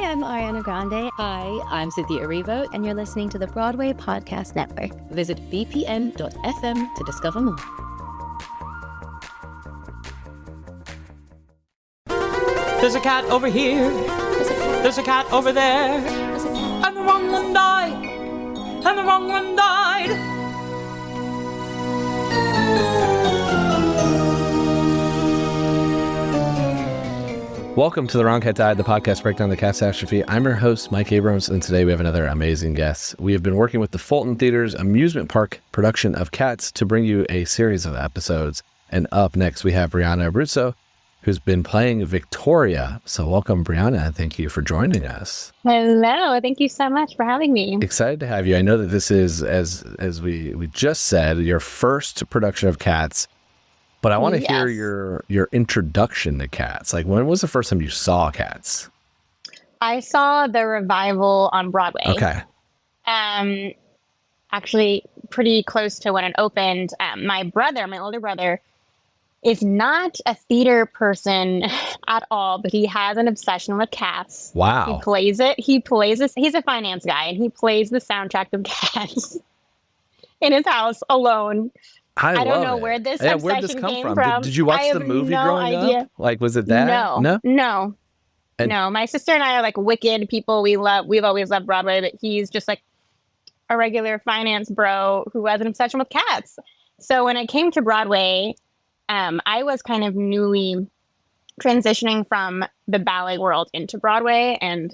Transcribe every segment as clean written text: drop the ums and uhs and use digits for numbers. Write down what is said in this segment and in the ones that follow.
I'm Ariana Grande. Hi, I'm Cynthia Erivo. And you're listening to the Broadway Podcast Network. Visit bpn.fm to discover more. There's a cat over here. There's a cat over there. And the wrong one died. And the wrong one died. Welcome to The Wrong Cat Died, the podcast breakdown of the catastrophe. I'm your host, Mike Abrams, and today we have another amazing guest. We have been working with the Fulton Theatre's amusement park production of Cats to bring you a series of episodes. And up next, we have Brianna Abruzzo, who's been playing Victoria. So welcome, Brianna. Thank you for joining us. Hello. Thank you so much for having me. Excited to have you. I know that this is, as we just said, your first production of Cats. But I want to hear your introduction to Cats. Like, when was the first time you saw Cats? I saw the revival on Broadway. Okay. Actually, pretty close to when it opened. My older brother, is not a theater person at all, but he has an obsession with Cats. Wow. He plays it. He's a finance guy, and he plays the soundtrack of Cats in his house alone. I don't know where this obsession came from. Did you watch the movie growing up? Like, was it that? No. No, my sister and I are like wicked people. We've always loved Broadway, but he's just like a regular finance bro who has an obsession with cats. So when I came to Broadway, I was kind of newly transitioning from the ballet world into Broadway, and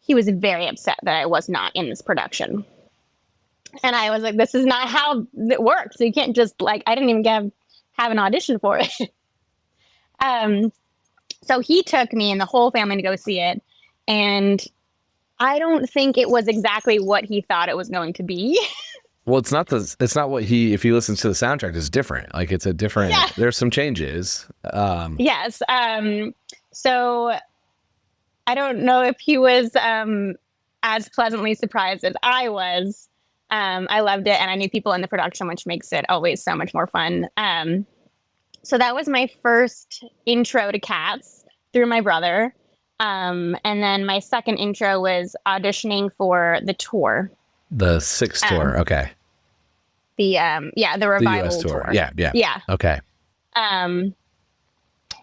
he was very upset that I was not in this production. And I was like, this is not how it works. You can't just I didn't even have an audition for it. So he took me and the whole family to go see it. And I don't think it was exactly what he thought it was going to be. Well, it's not what if he listens to the soundtrack, it's different. Like, it's a different, There's some changes. Yes. So I don't know if he was as pleasantly surprised as I was. I loved it, and I knew people in the production, which makes it always so much more fun. So that was my first intro to Cats through my brother. And then my second intro was auditioning for the tour. The 6 tour, okay. The revival the US tour. tour. Yeah. Okay.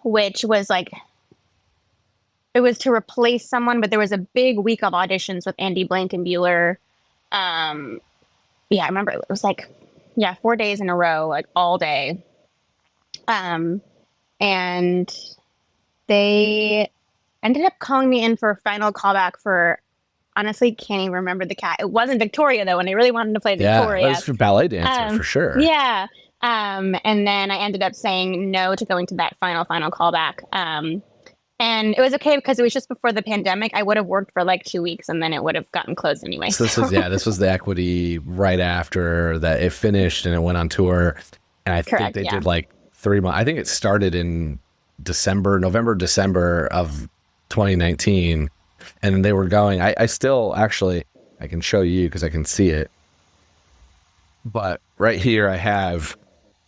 Which was it was to replace someone, but there was a big week of auditions with Andy Blankenbuehler. I remember it was 4 days in a row, all day. And they ended up calling me in for a final callback for, honestly, can't even remember the cat. It wasn't Victoria, though, and I really wanted to play Victoria. Yeah, it was for ballet dancer, for sure. Yeah. And then I ended up saying no to going to that final callback. And it was okay because it was just before the pandemic. I would have worked for 2 weeks and then it would have gotten closed anyway. So this was the Equity right after that it finished and it went on tour. And I think they did 3 months. I think it started in November, December of 2019. And they were going, I still actually, I can show you because I can see it. But right here I have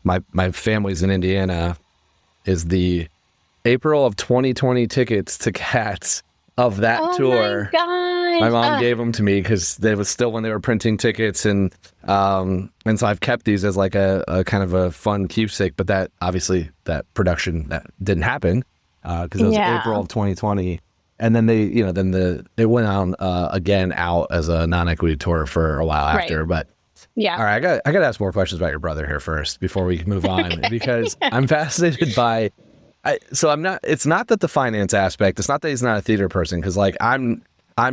my family's in Indiana is the April of 2020 tickets to Cats of that tour. My mom gave them to me because they was still when they were printing tickets, and so I've kept these as a kind of a fun keepsake. But that obviously that production that didn't happen because it was April of 2020, and then it went on again out as a non-equity tour for a while after, right. But. Yeah. All right, I got to ask more questions about your brother here first before we move on because I'm fascinated by. It's not that the finance aspect, it's not that he's not a theater person, because I'm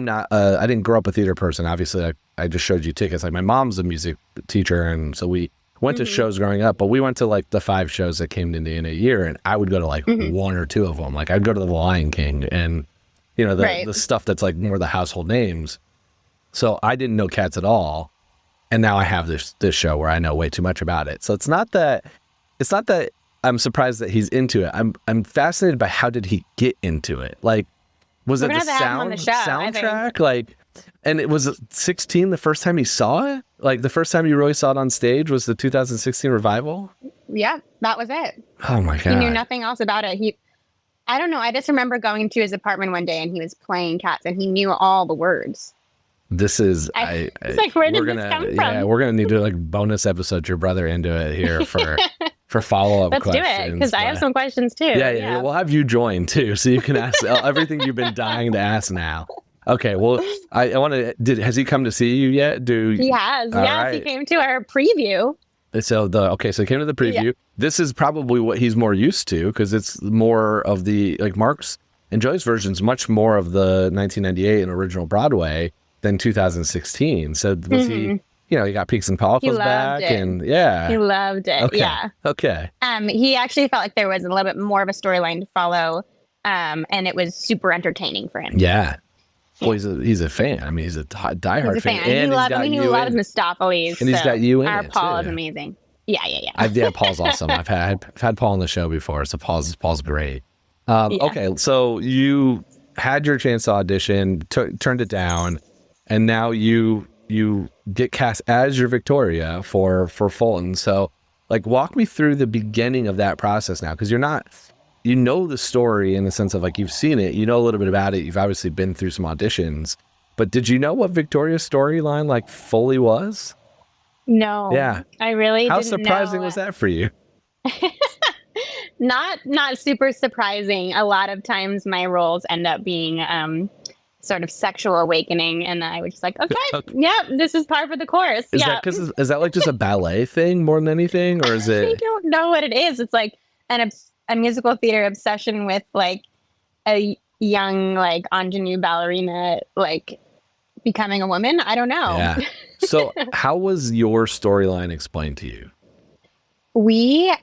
not, I didn't grow up a theater person. Obviously, I just showed you tickets. My mom's a music teacher, and so we went to shows growing up, but we went to the 5 shows that came to Indiana a year, and I would go to 1 or 2 of them. I'd go to the Lion King and, the stuff that's more the household names. So I didn't know Cats at all. And now I have this show where I know way too much about it. So it's not that I'm surprised that he's into it. I'm fascinated by how did he get into it? Was it the soundtrack? And it was 16 the first time he saw it? The first time you really saw it on stage was the 2016 revival? Yeah, that was it. Oh my God. He knew nothing else about it. I don't know. I just remember going to his apartment one day and he was playing cats and he knew all the words. This is it's like, where did this come from? Yeah, we're gonna need to like bonus episode your brother into it here for follow-up questions. Let's do it, because I have some questions too. Yeah. We'll have you join too, so you can ask everything you've been dying to ask now. Okay, well, I want to. Has he come to see you yet? He has. Yes, right. He came to our preview. So he came to the preview. Yeah. This is probably what he's more used to, because it's more of the like Mark's and Joey's version's much more of the 1998 and original Broadway than 2016. So was he? He got Peaks and Pollicles back, and he loved it. Okay. Yeah. Okay. He actually felt like there was a little bit more of a storyline to follow, and it was super entertaining for him. Yeah. Well, he's a fan. I mean, he's a diehard fan. And he loves Mistopheles. And he's got you in our it, Paul too. Is amazing. Yeah. Paul's awesome. I've had Paul on the show before, so Paul's great. Okay, so you had your chance to audition, turned it down, and now you get cast as your Victoria for Fulton. So, like, walk me through the beginning of that process now, because you know the story in the sense of, like, you've seen it, you know a little bit about it, you've obviously been through some auditions, but did you know what Victoria's storyline, like, fully was? No. Yeah. I really didn't know. How surprising was that for you? Not super surprising. A lot of times my roles end up being sort of sexual awakening, and I was just like, okay, yeah, this is par for the course. Is that like just a ballet thing more than anything, or is it? I don't know what it is. It's like a musical theater obsession with like a young like ingenue ballerina like becoming a woman. I don't know. Yeah. So how was your storyline explained to you? We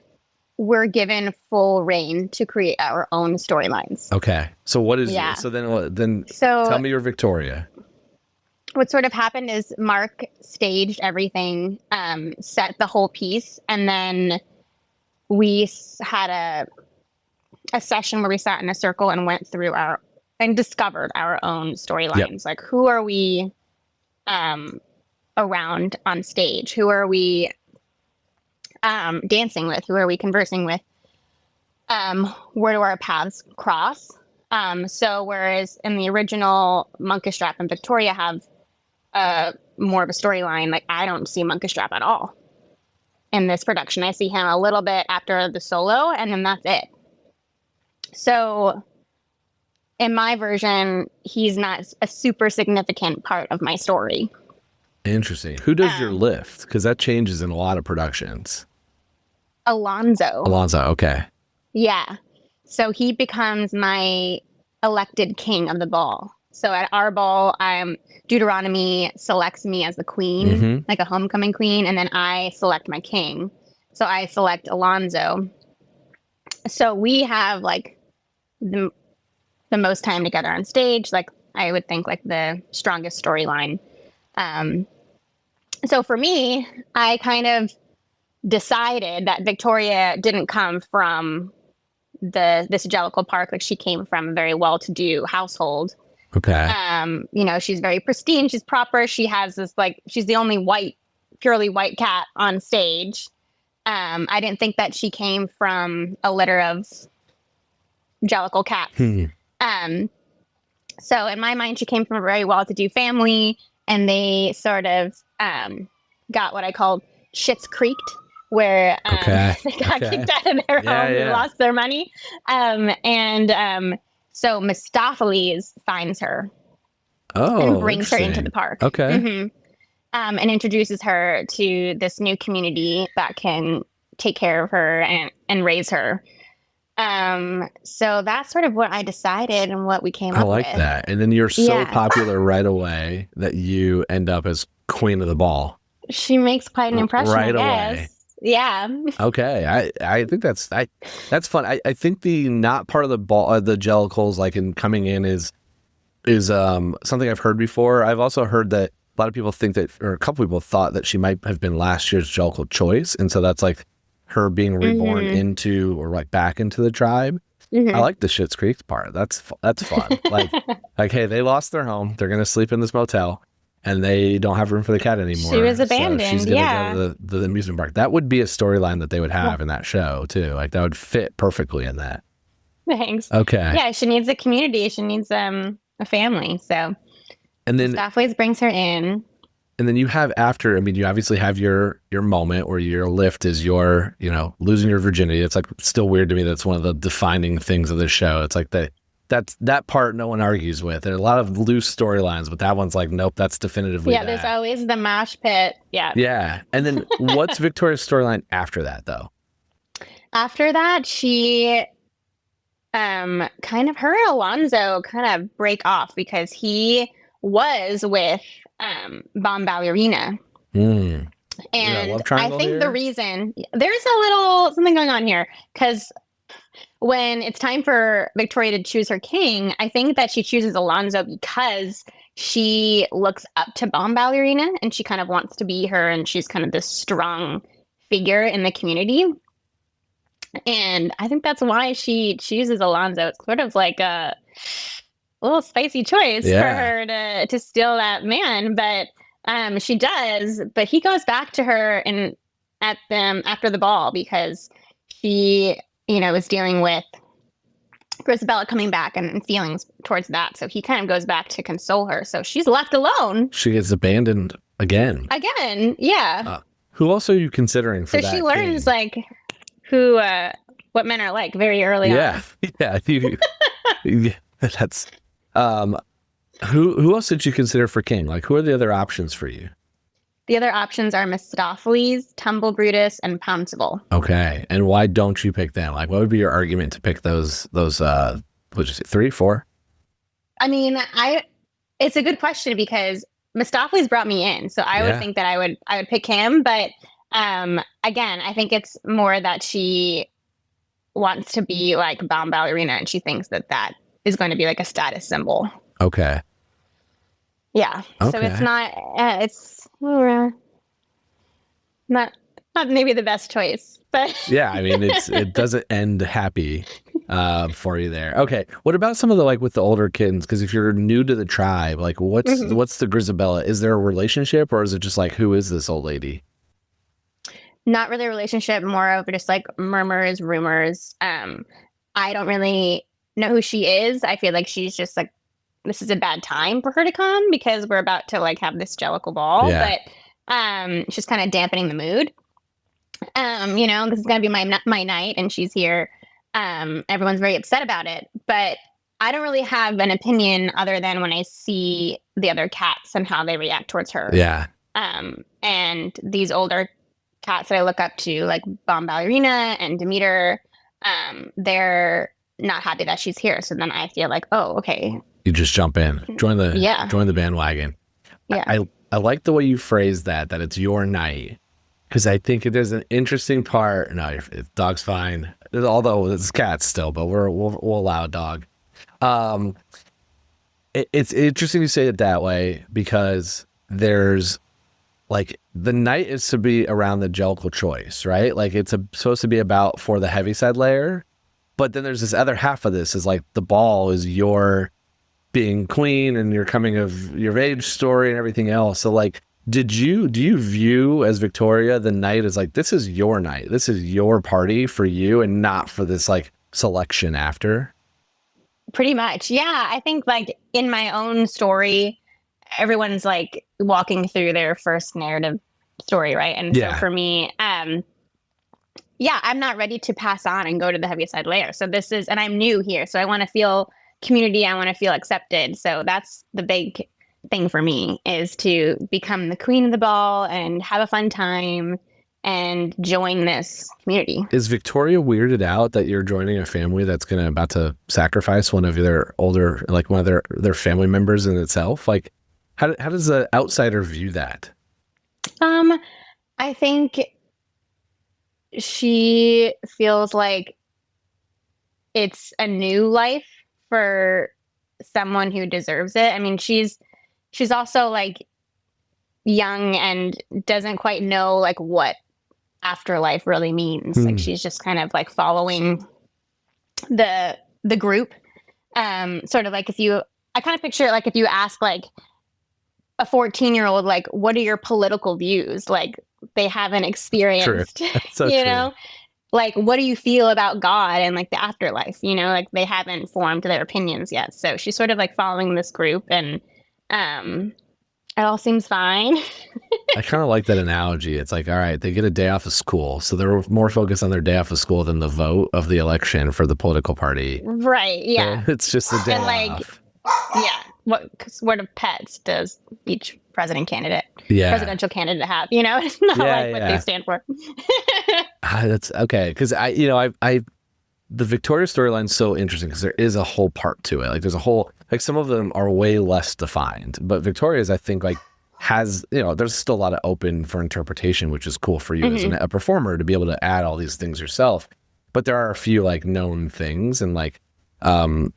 were given full reign to create our own storylines. Okay. So what is it? So then tell me your Victoria. What sort of happened is Mark staged everything, set the whole piece, and then we had a session where we sat in a circle and went through and discovered our own storylines. Yep. Like, who are we around on stage? Who are we dancing with? Who are we conversing with? Where do our paths cross? So whereas in the original Monkistrap and Victoria have more of a storyline, like I don't see Monkistrap at all in this production. I see him a little bit after the solo, and then that's it. So in my version, he's not a super significant part of my story. Interesting. Who does your lift? Because that changes in a lot of productions. Alonzo, okay. Yeah. So he becomes my elected king of the ball. So at our ball, Deuteronomy selects me as the queen, like a homecoming queen, and then I select my king. So I select Alonzo. So we have like the most time together on stage, like I would think like the strongest storyline. So for me, I kind of decided that Victoria didn't come from this Jellicle Park. Like she came from a very well-to-do household. Okay. She's very pristine. She's proper. She has this she's the only purely white cat on stage. I didn't think that she came from a litter of Jellicle cats. So in my mind, she came from a very well-to-do family, and they sort of got what I call Schitt's Creeked, where they got kicked out of their home and lost their money. So Mistopheles finds her and brings her into the park. Okay. And introduces her to this new community that can take care of her and raise her. So that's sort of what I decided and what we came up with. I like that. And then you're so popular right away that you end up as queen of the ball. She makes quite an impression right away. Yeah. Okay. I think that's fun. I think the not part of the ball, the Jellicles, like in coming in is something I've heard before. I've also heard that a lot of people think that, or a couple people thought that she might have been last year's Jellicle Choice. And so that's like her being reborn into, or like back into the tribe. I like the Schitt's Creek part. That's fun. like, hey, they lost their home. They're going to sleep in this motel. And they don't have room for the cat anymore. She was abandoned. So she's going to go to the amusement park. That would be a storyline that they would have in that show too. Like that would fit perfectly in that. Thanks. Okay. Yeah, she needs a community. She needs a family. So And then Staffways brings her in. And then you have after, I mean, you obviously have your moment where your lift is your, losing your virginity. It's like still weird to me. That's one of the defining things of this show. It's like that part no one argues with. There are a lot of loose storylines, but that one's like, nope, that's definitively that. There's always the mosh pit. Yeah. Yeah. And then what's Victoria's storyline after that, though? After that, she kind of, her and Alonzo kind of break off because he was with Bomb Ballerina. And I think here? the reason there's a little something going on here, because when it's time for Victoria to choose her king, I think that she chooses Alonzo because she looks up to Bomb Ballerina and she kind of wants to be her, and she's kind of this strong figure in the community. And I think that's why she chooses Alonzo. It's sort of like a little spicy choice for her to steal that man, but she does. But he goes back to her at them after the ball because she, is dealing with Grisabella coming back and feelings towards that. So he kind of goes back to console her. So she's left alone. She gets abandoned again. Yeah. Who else are you considering for that? So she learns like what men are like very early on. Yeah. That's who else did you consider for king? Like, who are the other options for you? The other options are Mephistopheles, Tumble Brutus, and Pouncible. Okay, and why don't you pick them? Like, what would be your argument to pick those? What'd you say, 3, 4? I mean, it's a good question because Mephistopheles brought me in, so I would think that I would pick him. But again, I think it's more that she wants to be like Bomb Ballerina, and she thinks that is going to be like a status symbol. Okay. Yeah. Okay. So it's not. Not maybe the best choice, but yeah, I mean, it doesn't end happy for you there. Okay, what about some of the with the older kids? Because if you're new to the tribe, like what's the Grisabella? Is there a relationship, or is it just like, who is this old lady? Not really a relationship, more of just like murmurs, rumors. I don't really know who she is. I feel like she's just like, this is a bad time for her to come because we're about to like have this Jellicle ball, but she's kind of dampening the mood. This is gonna be my night, and she's here. Everyone's very upset about it, but I don't really have an opinion other than when I see the other cats and how they react towards her. Yeah. And these older cats that I look up to, like Bomb Ballerina and Demeter, they're not happy that she's here. So then I feel like, oh, okay. You just jump in, join the bandwagon. Yeah. I like the way you phrase that it's your night, because I think there's an interesting part. No, dog's fine. Although it's cats still, but we'll allow a dog. It's interesting you say it that way, because there's like the night is to be around the Jellicle Choice, right? Like it's supposed to be about for the Heaviside layer, but then there's this other half of this is like the ball is your being queen and your coming of your age story and everything else. So like, do you view as Victoria the night as like, this is your night, this is your party for you, and not for this like selection after? Pretty much. Yeah. I think like in my own story, everyone's like walking through their first narrative story, right? And so for me, I'm not ready to pass on and go to the Heaviside layer. So and I'm new here, so I want to feel community, I want to feel accepted. So that's the big thing for me, is to become the queen of the ball and have a fun time and join this community. Is Victoria weirded out that you're joining a family that's about to sacrifice one of their older, like one of their family members in itself? Like, how does the outsider view that? I think she feels like it's a new life for someone who deserves it. I mean, she's also like young and doesn't quite know like what afterlife really means. Like she's just kind of like following the group. Sort of like I kind of picture it like if you ask like a 14-year-old, like, what are your political views? Like they haven't experienced, so you know? like, what do you feel about God and like the afterlife? You know, like they haven't formed their opinions yet. So she's sort of like following this group, and it all seems fine. I kind of like that analogy. It's like, all right, they get a day off of school. So they're more focused on their day off of school than the vote of the election for the political party. Right. Yeah. So it's just a day off. Yeah. What sort of pets does each presidential candidate have? You know, it's not like what they stand for. That's okay. Because the Victoria storyline's so interesting because there is a whole part to it. Like there's a whole, like some of them are way less defined, but Victoria's, I think, like has, there's still a lot of open for interpretation, which is cool for you as a performer to be able to add all these things yourself. But there are a few like known things, and like, but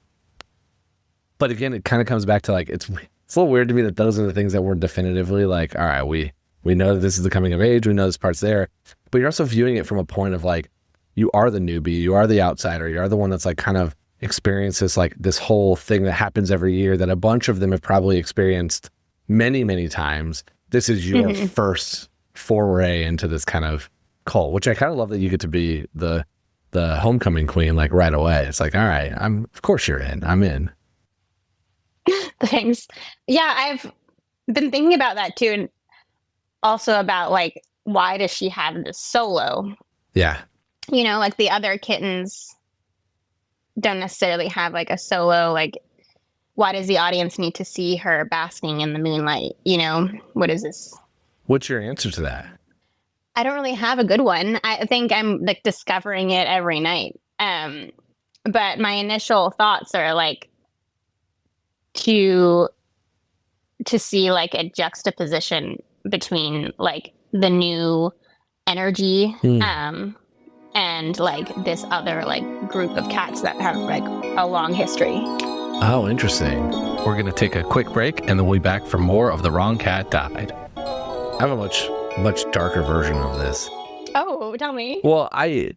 again, it kind of comes back to like, it's a little weird to me that those are the things that we're definitively like, all right, we know that this is the coming of age, we know this part's there, but you're also viewing it from a point of like, you are the newbie, you are the outsider, you are the one that's like kind of experienced this whole thing that happens every year that a bunch of them have probably experienced many, many times. This is your first foray into this kind of cult, which I kind of love that you get to be the homecoming queen like right away. It's like, all right, of course you're in. I'm in. Thanks. Yeah, I've been thinking about that too, and also about like, why does she have this solo? Yeah. Like the other kittens don't necessarily have like a solo. Like, why does the audience need to see her basking in the moonlight? What is this? What's your answer to that? I don't really have a good one. I think I'm like discovering it every night. But my initial thoughts are like to see like a juxtaposition between like the new energy and like this other like group of cats that have like a long history. Oh, interesting. We're going to take a quick break and then we'll be back for more of The Wrong Cat Died. I have a much darker version of this. Oh, tell me. Well, and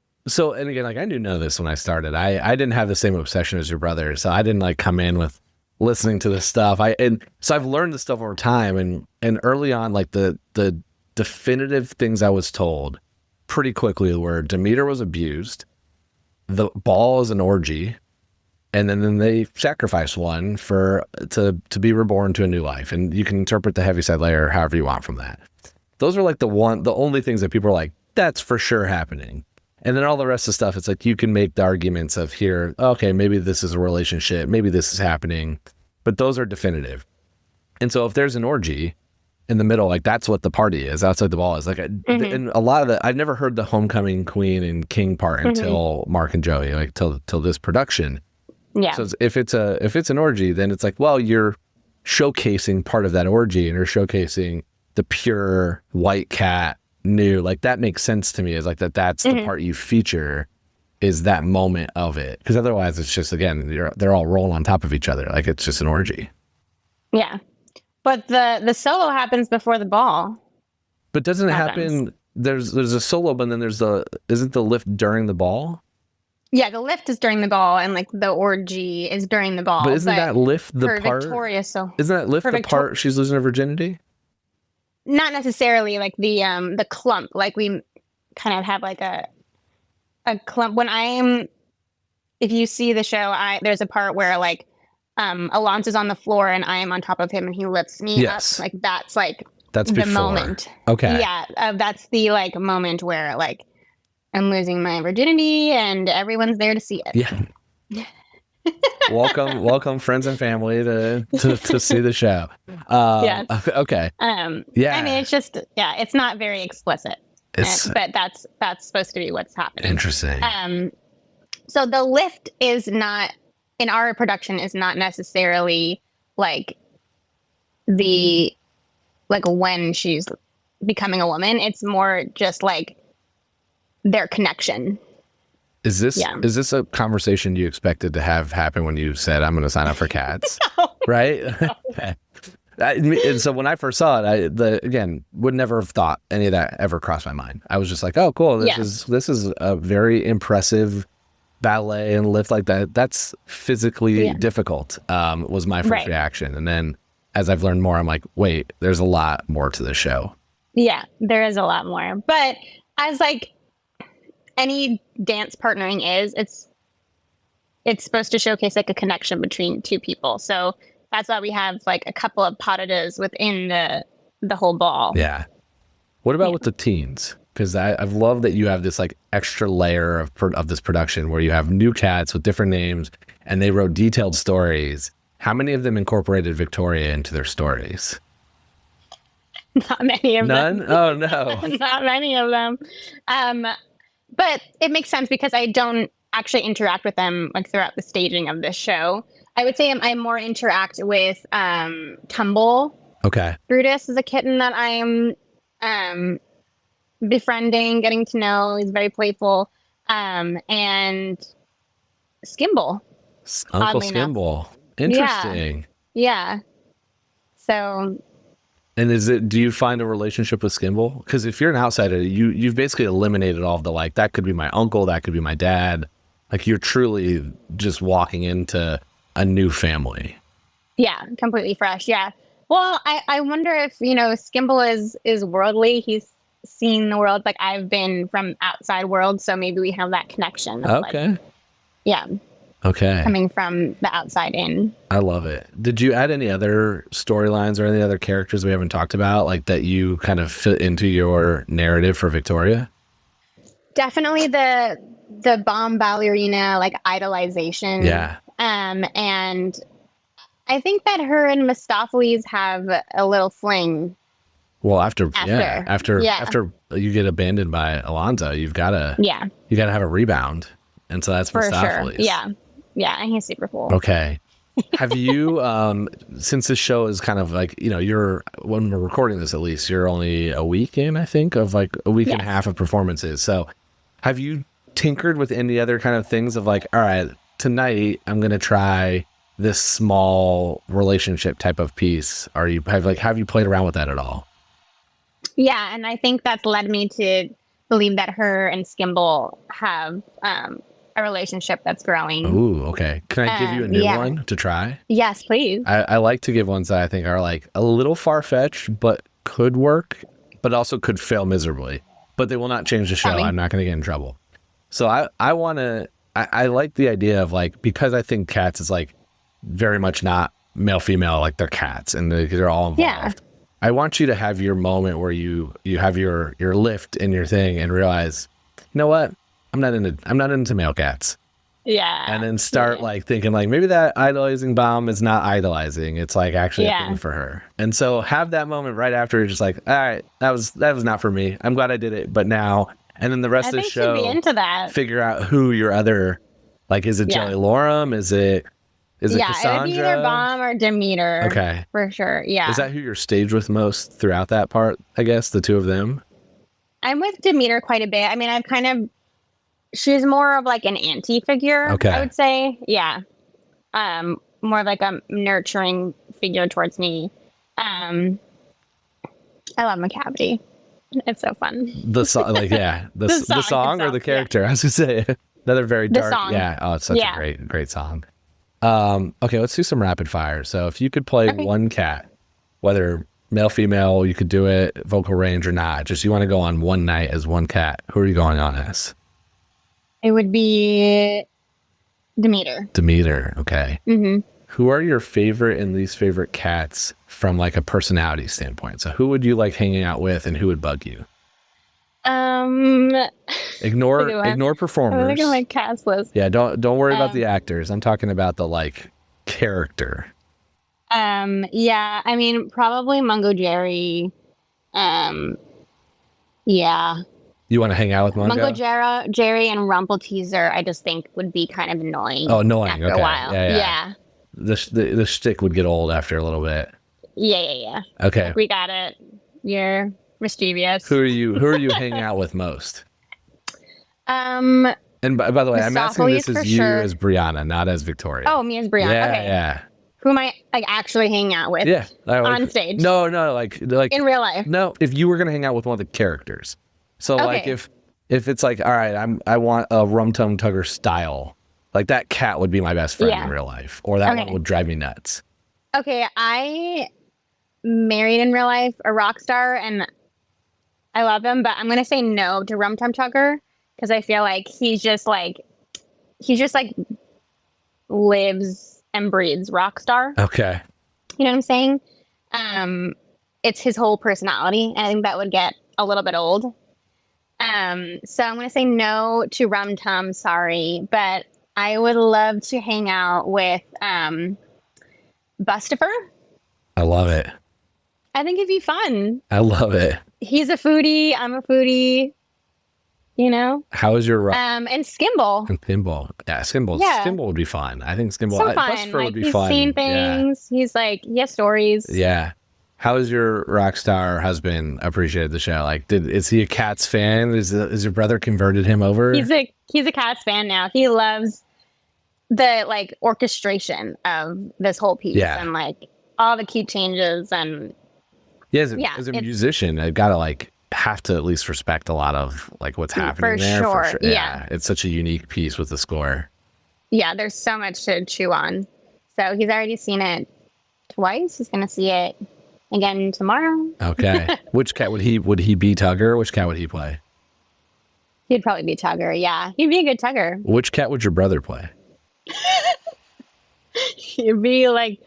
again, like I knew none of this when I started. I didn't have the same obsession as your brother, so I didn't like come in with listening to this stuff. So I've learned this stuff over time, and early on, like the definitive things I was told pretty quickly were Demeter was abused, the ball is an orgy, and then they sacrifice one to be reborn to a new life. And you can interpret the Heaviside Layer however you want from that. Those are like the only things that people are like, that's for sure happening. And then all the rest of the stuff, it's like you can make the arguments of here, okay, maybe this is a relationship, maybe this is happening, but those are definitive. And so if there's an orgy in the middle, like that's what the party is, outside the ball is. Like, and a lot of the, I've never heard the homecoming queen and king part until Mark and Joey, like till this production. Yeah. So if it's an orgy, then it's like, well, you're showcasing part of that orgy, and you're showcasing the pure white cat new, like that makes sense to me, is like that's the part you feature, is that moment of it, because otherwise it's just, again, they're all rolling on top of each other, like it's just an orgy. Yeah, but the solo happens before the ball. But doesn't it happen? There's a solo, but then isn't the lift during the ball? Yeah, the lift is during the ball, and like the orgy is during the ball. But isn't that lift the part? Victoria, so isn't that lift the part she's losing her virginity? Not necessarily, like the clump. Like we kind of have like a clump. If you see the show, there's a part where like Alonzo's on the floor and I am on top of him and he lifts me up. Like that's the before. moment. Okay. Yeah, that's the like moment where like I'm losing my virginity and everyone's there to see it. Yeah. welcome friends and family to see the show. Yeah. Okay. Yeah. I mean, it's just, it's not very explicit, but that's supposed to be what's happening. Interesting. So the lift is not, in our production, is not necessarily like when she's becoming a woman. It's more just like their connection. Is this a conversation you expected to have happen when you said, I'm going to sign up for cats? No. Right? And so when I first saw it, again, would never have thought any of that ever crossed my mind. I was just like, oh, cool. This is a very impressive ballet and lift like that. That's physically difficult, was my first reaction. And then as I've learned more, I'm like, wait, there's a lot more to the show. Yeah, there is a lot more. But as like, any dance partnering is, it's supposed to showcase like a connection between two people. So that's why we have like a couple of pas de deux within the whole ball. Yeah. What about with the teens? Because I've loved that you have this like extra layer of this production where you have new cats with different names and they wrote detailed stories. How many of them incorporated Victoria into their stories? Not many of them. None? Oh, no. Not many of them. But it makes sense because I don't actually interact with them like throughout the staging of this show. I would say I more interact with Tumble. Okay. Brutus is a kitten that I'm befriending, getting to know. He's very playful. And Skimble. Uncle Skimble. Interesting. Yeah. So. And do you find a relationship with Skimble? Because if you're an outsider, you've basically eliminated all of the like, that could be my uncle, that could be my dad. Like you're truly just walking into a new family. Yeah, completely fresh. Yeah. Well, I wonder if, Skimble is worldly. He's seen the world like I've been from outside world. So maybe we have that connection. Okay. Like, yeah. Okay. Coming from the outside in. I love it. Did you add any other storylines or any other characters we haven't talked about, like that you kind of fit into your narrative for Victoria? Definitely the bomb ballerina, like idolization. Yeah. And I think that her and Mistopheles have a little fling. Well, after you get abandoned by Alonzo, you gotta have a rebound. And so that's for Mistopheles. Sure. Yeah, and he's super cool. Okay. Have you, since this show is kind of like, when we're recording this, at least you're only a week in, I think, of like a week and a half of performances. So have you tinkered with any other kind of things of like, all right, tonight I'm going to try this small relationship type of piece? Have you played around with that at all? Yeah. And I think that's led me to believe that her and Skimble have, a relationship that's growing. Ooh, okay. Can I give you a new one to try? Yes, please. I like to give ones that I think are like a little far-fetched, but could work, but also could fail miserably. But they will not change the show. I'm not going to get in trouble. So I like the idea of like, because I think Cats is like very much not male-female, like they're cats and they're all involved. Yeah. I want you to have your moment where you have your lift in your thing and realize, you know what? I'm not into male cats. Yeah. And then start like thinking like maybe that idolizing bomb is not idolizing. It's like actually a thing for her. And so have that moment right after you're just like, all right, that was not for me. I'm glad I did it. But now, and then the rest of the show, be into that. Figure out who your other, like, is it Jelly Lorum? Is it Cassandra? Yeah, it would be either Bomb or Demeter. Okay. For sure. Yeah. Is that who you're staged with most throughout that part, I guess, the two of them? I'm with Demeter quite a bit. I mean, she's more of like an auntie figure, I would say. Yeah. More like a nurturing figure towards me. I love Macavity. It's so fun. The song, the song or the character? Yeah. I was gonna say another very dark. Song. Yeah. Oh, it's such a great song. Okay, let's do some rapid fire. So if you could play one cat, whether male, female, you could do it, vocal range or not. Just you want to go on one night as one cat. Who are you going on as? It would be Demeter. Demeter. Okay. Mm-hmm. Who are your favorite and least favorite cats from like a personality standpoint? So who would you like hanging out with and who would bug you? Ignore performers. I think I like cast list. Yeah, don't worry about the actors. I'm talking about the like character. Yeah, I mean probably Mungo Jerry. Yeah. You want to hang out with Mungo? Jerry and Rumple Teaser, I just think would be kind of annoying. Oh, annoying. After a while. Yeah. The shtick would get old after a little bit. Yeah. Okay. Like, we got it. You're mischievous. Who are you hanging out with most? And by the way, I'm asking this as you as Brianna, not as Victoria. Oh, me as Brianna. Yeah, okay. Yeah. Who am I like actually hanging out with? Yeah. On stage. No, like in real life. No, if you were gonna hang out with one of the characters. So like if it's like, all right, I want a Rum Tum Tugger style, like that cat would be my best friend in real life, or that one would drive me nuts. Okay, I married in real life a rock star, and I love him, but I'm gonna say no to Rum Tum Tugger because I feel like he just lives and breathes rock star. Okay. You know what I'm saying? It's his whole personality. I think that would get a little bit old. So I'm going to say no to Rum Tum, sorry, but I would love to hang out with Bustifer. I love it. I think it'd be fun. I love it. He's a foodie. I'm a foodie. You know? How is your and Skimble. And Pinball. Yeah, Skimble. Yeah. Skimble would be fun. I think Skimble. So fun. Bustifer would be he's fun. He's seen things. Yeah. He's like, he has stories. Yeah. How has your rock star husband appreciated the show? Like, is he a Cats fan? Is your brother converted him over? He's a Cats fan now. He loves the like orchestration of this whole piece and like all the key changes and as a musician, I've got to have to at least respect a lot of like what's happening there. For sure. Yeah, it's such a unique piece with the score. Yeah, there's so much to chew on. So he's already seen it twice. He's gonna see it again tomorrow. Okay. Which cat would he be? Tugger? Which cat would he play? He'd probably be Tugger. Yeah, he'd be a good Tugger. Which cat would your brother play? He'd be like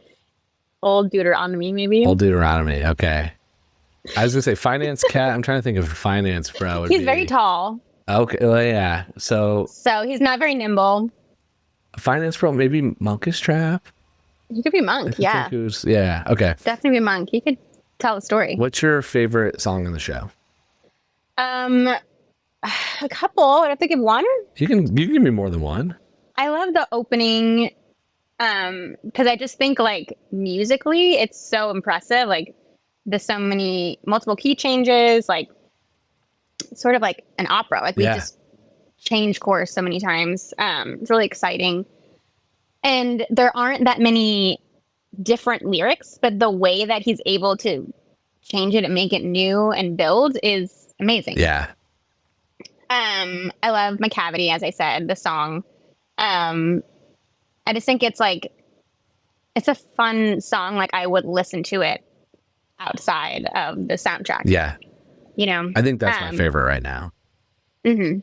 old Deuteronomy, maybe. Old Deuteronomy. Okay. I was gonna say finance cat. I'm trying to think of a finance bro. He's very tall. Okay. Well, yeah. So he's not very nimble. Finance bro, maybe Monkish Trap. He could be Monk. Yeah. Yeah. Okay. Definitely be Monk. He could tell a story. What's your favorite song on the show? A couple. Would I have to give one? You can give me more than one. I love the opening because I just think like musically it's so impressive. Like there's so many multiple key changes, like sort of like an opera. Like we just change course so many times. It's really exciting. And there aren't that many different lyrics, but the way that he's able to change it and make it new and build is amazing. Yeah. I love My Cavity, as I said, the song. I just think it's a fun song. Like I would listen to it outside of the soundtrack. Yeah. You know? I think that's my favorite right now. Mm-hmm.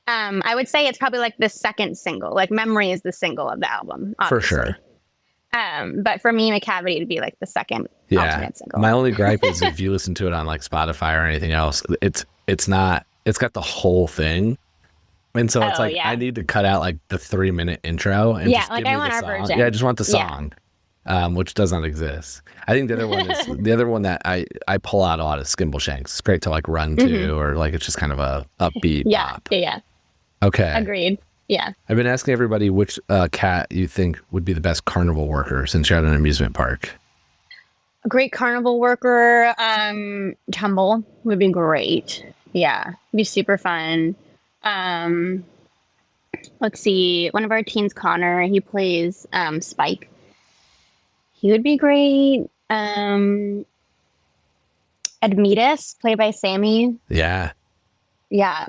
I would say it's probably like the second single. Like Memory is the single of the album, obviously. For sure. But for me, My Cavity would be like the second alternate single. My only gripe is if you listen to it on like Spotify or anything else, it's got the whole thing. And so it's I need to cut out like the 3-minute intro and just give me I want the our song. version. Yeah, I just want the song, which does not exist. I think the other one is the other one that I pull out a lot is Skimble Shanks. It's great to like run to or like it's just kind of a upbeat pop. Yeah. Okay. Agreed. Yeah. I've been asking everybody which cat you think would be the best carnival worker since you're at an amusement park. A great carnival worker, Tumble would be great. Yeah, it'd be super fun. Let's see. One of our teens, Connor, he plays Spike. He would be great. Admetus, played by Sammy. Yeah. Yeah.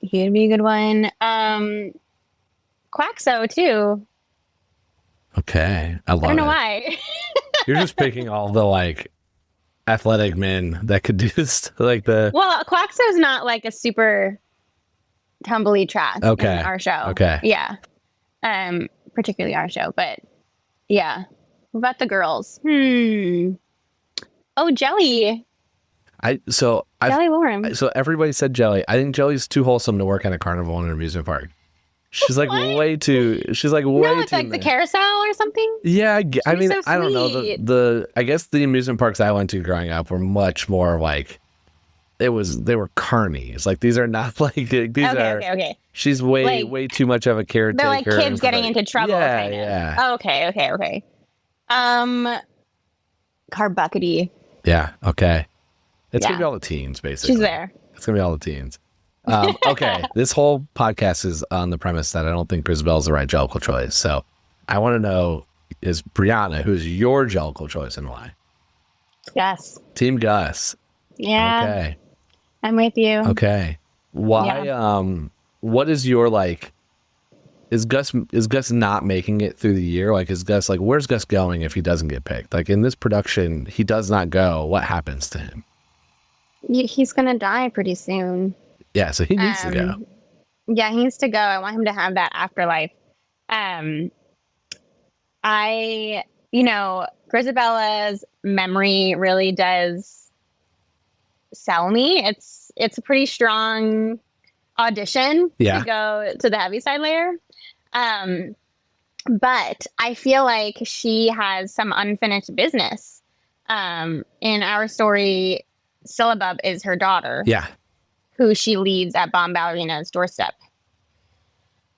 He would be a good one. Quaxo, too. Okay. I don't know why. You're just picking all the like athletic men that could do this, like the. Well, Quaxo's not like a super tumbly track in our show. Okay. Yeah. Particularly our show, but yeah. What about the girls? Oh, Jelly. Jelly Warren. So everybody said Jelly. I think Jelly's too wholesome to work at a carnival and an amusement park. She's like way too. She's like way no, it's too. Like the carousel or something. Yeah, I mean, so I don't know. The I guess the amusement parks I went to growing up were much more like they were carnies. Like these are not like these are. Okay. She's way too much of a caretaker. They're like kids getting into trouble. Yeah, kind of. yeah. Okay. Carbuckety. Yeah. Okay. It's gonna be all the teens, basically. She's there. It's gonna be all the teens. Okay, this whole podcast is on the premise that I don't think Grisabel's the right Jellicle choice. So I want to know, is Brianna, who's your Jellicle choice and why? Gus. Team Gus. Yeah. Okay. I'm with you. Okay. Why? Yeah. What is your like? Is Gus not making it through the year? Like, is Gus like, where's Gus going if he doesn't get picked? Like in this production, he does not go. What happens to him? He's gonna die pretty soon. Yeah, so he needs to go. Yeah, he needs to go. I want him to have that afterlife. Grisabella's memory really does sell me. It's a pretty strong audition to go to the Heaviside layer. But I feel like she has some unfinished business. In our story, Syllabub is her daughter. Yeah. Who she leaves at Bomb Ballerina's doorstep.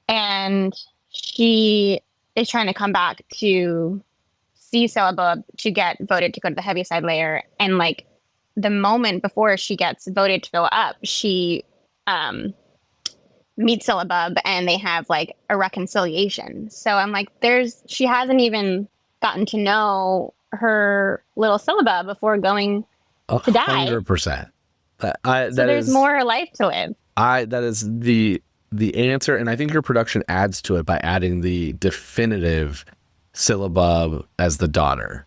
And she is trying to come back to see Syllabub to get voted to go to the Heaviside layer. And like the moment before she gets voted to fill up, she meets Syllabub and they have like a reconciliation. So I'm like, she hasn't even gotten to know her little Syllabub before going to die. 100%. So there's more life to live. That is the answer, and I think your production adds to it by adding the definitive Syllabub as the daughter.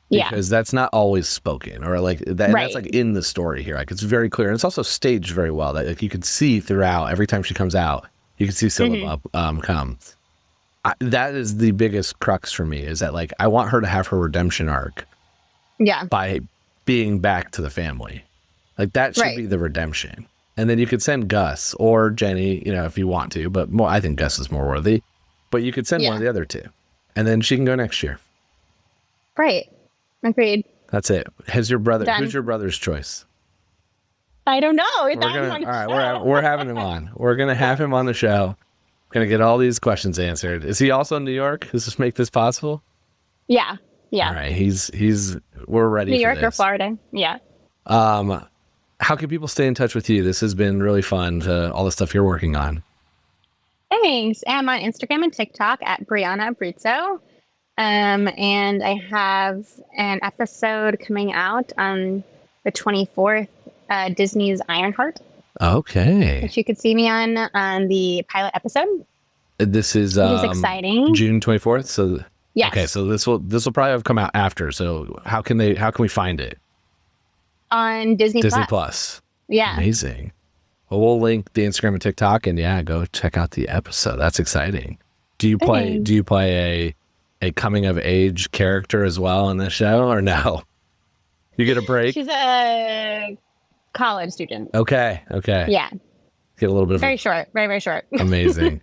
Because that's not always spoken, or like that. Right. That's like in the story here. Like it's very clear, and it's also staged very well. That like you can see throughout every time she comes out, you can see Syllabub come. That is the biggest crux for me. Is that like I want her to have her redemption arc. Yeah. By being back to the family, like that should be the redemption. And then you could send Gus or Jenny, if you want to, but I think Gus is more worthy. But you could send one of the other two, and then she can go next year. Right. Agreed. That's it. Who's your brother's choice? I don't know. We're having him on. We're gonna have him on the show. Gonna get all these questions answered. Is he also in New York? Does this make this possible? Yeah. All right. We're ready. New York for this. or Florida? Yeah. How can people stay in touch with you? This has been really fun. All the stuff you're working on. Thanks. I'm on Instagram and TikTok at Brianna Abruzzo. And I have an episode coming out on the 24th, Disney's Ironheart. Okay. Which you could see me on the pilot episode. This is exciting. June 24th. So yes. Okay, so this will probably have come out after. So how can we find it? On Disney Plus. Yeah. Amazing. Well, we'll link the Instagram and TikTok, and go check out the episode. That's exciting. Do you play a coming of age character as well in this show, or no? You get a break? She's a college student. Okay. Yeah. Get a little bit of very short. Amazing.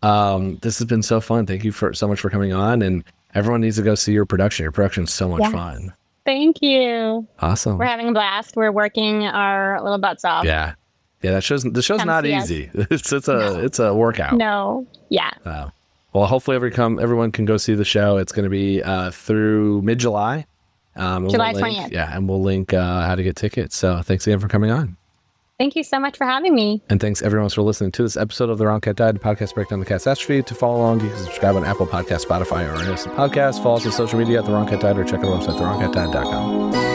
This has been so fun. Thank you so much for coming on, and everyone needs to go see your production. Your production's so much fun. Thank you. Awesome. We're having a blast. We're working our little butts off. Yeah. The show's not easy. It's a workout. No. Yeah. Well, hopefully everyone can go see the show. It's going to be through mid-July. July 20th. Yeah, and we'll link how to get tickets. So thanks again for coming on. Thank you so much for having me. And thanks everyone for listening to this episode of The Wrong Cat Died, podcast breakdown the catastrophe. To follow along, you can subscribe on Apple Podcasts, Spotify, or any podcast. Follow us on social media at The Wrong Cat Died, or check out our website, thewrongcatdied.com.